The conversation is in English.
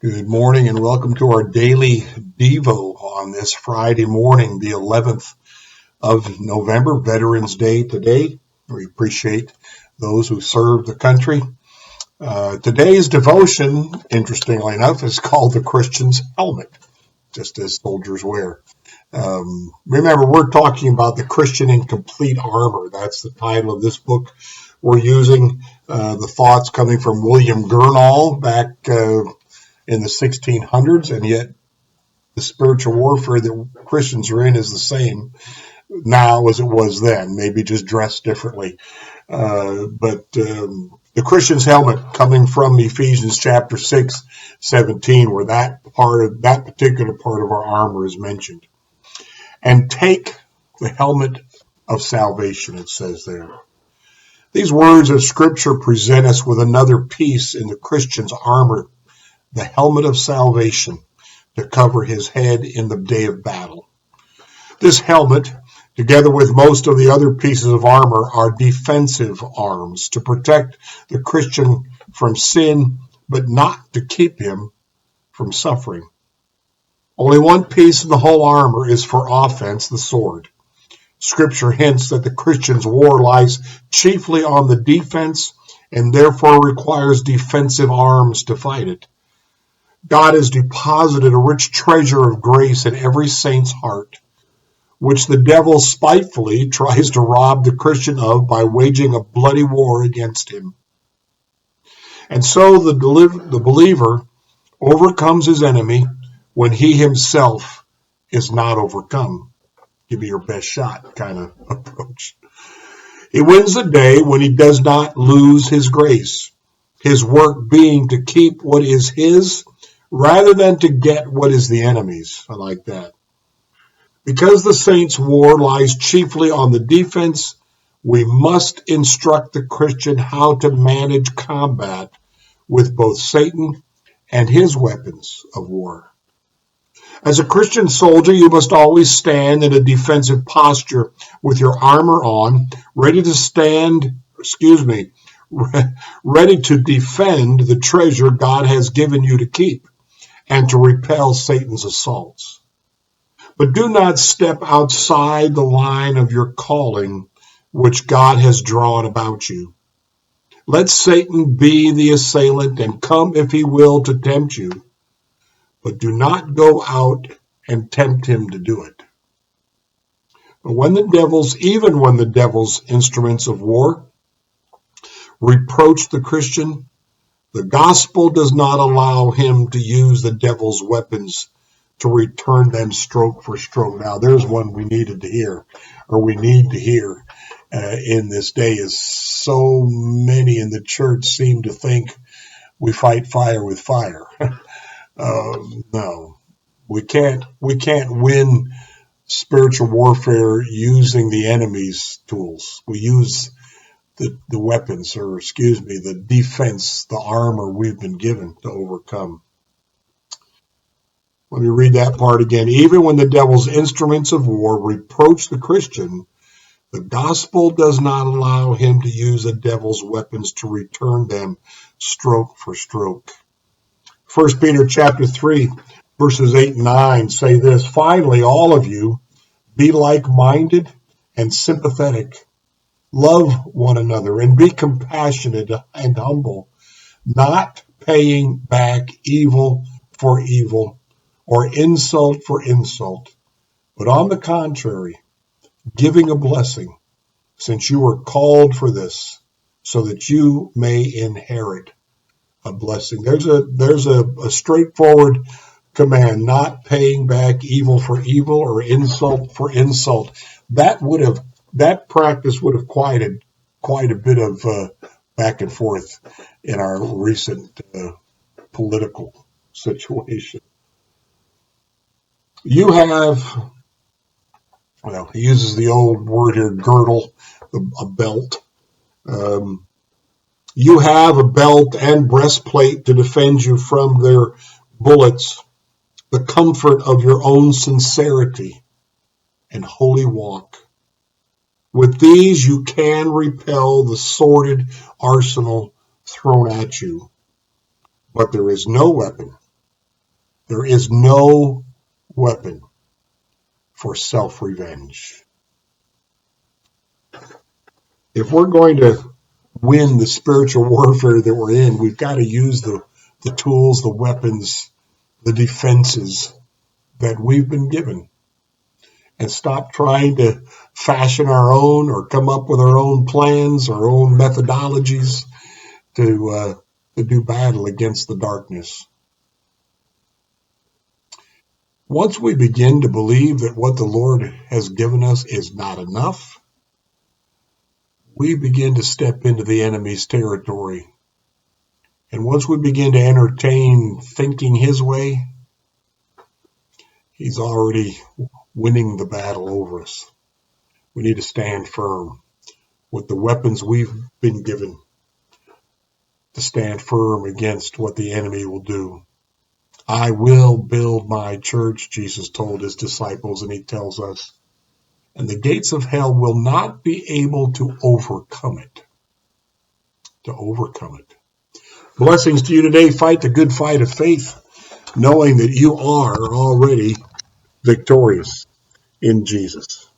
Good morning and welcome to our daily Devo on this Friday morning, the 11th of November, Veterans Day today. We appreciate those who serve the country. Today's devotion, interestingly enough, is called the Christian's Helmet, just as soldiers wear. Remember, we're talking about the Christian in complete armor. That's the title of this book. We're using the thoughts coming from William Gurnall back in the 1600s, and yet the spiritual warfare that Christians are in is the same now as it was then, maybe just dressed differently. But the Christian's helmet, coming from Ephesians chapter 6:17, where that particular part of our armor is mentioned. And take the helmet of salvation, it says there. These words of Scripture present us with another piece in the Christian's armor, the helmet of salvation, to cover his head in the day of battle. This helmet, together with most of the other pieces of armor, are defensive arms to protect the Christian from sin, but not to keep him from suffering. Only one piece of the whole armor is for offense, the sword. Scripture hints that the Christian's war lies chiefly on the defense and therefore requires defensive arms to fight it. God has deposited a rich treasure of grace in every saint's heart, which the devil spitefully tries to rob the Christian of by waging a bloody war against him. And so the believer overcomes his enemy when he himself is not overcome. Give me your best shot kind of approach. He wins the day when he does not lose his grace, his work being to keep what is his rather than to get what is the enemy's. I like that. Because the saints' war lies chiefly on the defense, we must instruct the Christian how to manage combat with both Satan and his weapons of war. As a Christian soldier, you must always stand in a defensive posture with your armor on, ready to defend the treasure God has given you to keep and to repel Satan's assaults. But do not step outside the line of your calling, which God has drawn about you. Let Satan be the assailant and come, if he will, to tempt you, but do not go out and tempt him to do it. But even when the devil's instruments of war reproach the Christian, the gospel does not allow him to use the devil's weapons to return them stroke for stroke. Now, there's one we need to hear in this day, is so many in the church seem to think we fight fire with fire. No, we can't win spiritual warfare using the enemy's tools. We use the weapons, the defense, the armor we've been given to overcome. Let me read that part again. Even when the devil's instruments of war reproach the Christian, the gospel does not allow him to use the devil's weapons to return them stroke for stroke. 1 Peter chapter 3, verses 8 and 9 say this: Finally, all of you, be like-minded and sympathetic. Love one another and be compassionate and humble, not paying back evil for evil or insult for insult, but on the contrary, giving a blessing, since you were called for this, so that you may inherit a blessing. There's a straightforward command: not paying back evil for evil or insult for insult. That practice would have quieted quite a bit of back and forth in our recent political situation. You have, he uses the old word here, girdle, a belt. You have a belt and breastplate to defend you from their bullets, the comfort of your own sincerity and holy walk. With these you can repel the sordid arsenal thrown at you, but there is no weapon There is no weapon for self-revenge. If we're going to win the spiritual warfare that we're in, we've got to use the tools, the weapons, the defenses that we've been given, and stop trying to fashion our own or come up with our own plans, our own methodologies to do battle against the darkness. Once we begin to believe that what the Lord has given us is not enough, we begin to step into the enemy's territory. And once we begin to entertain thinking his way, he's already winning the battle over us. We need to stand firm with the weapons we've been given to stand firm against what the enemy will do. I will build my church, Jesus told his disciples, and he tells us, and the gates of hell will not be able to overcome it. To overcome it. Blessings to you today. Fight the good fight of faith, knowing that you are already victorious in Jesus.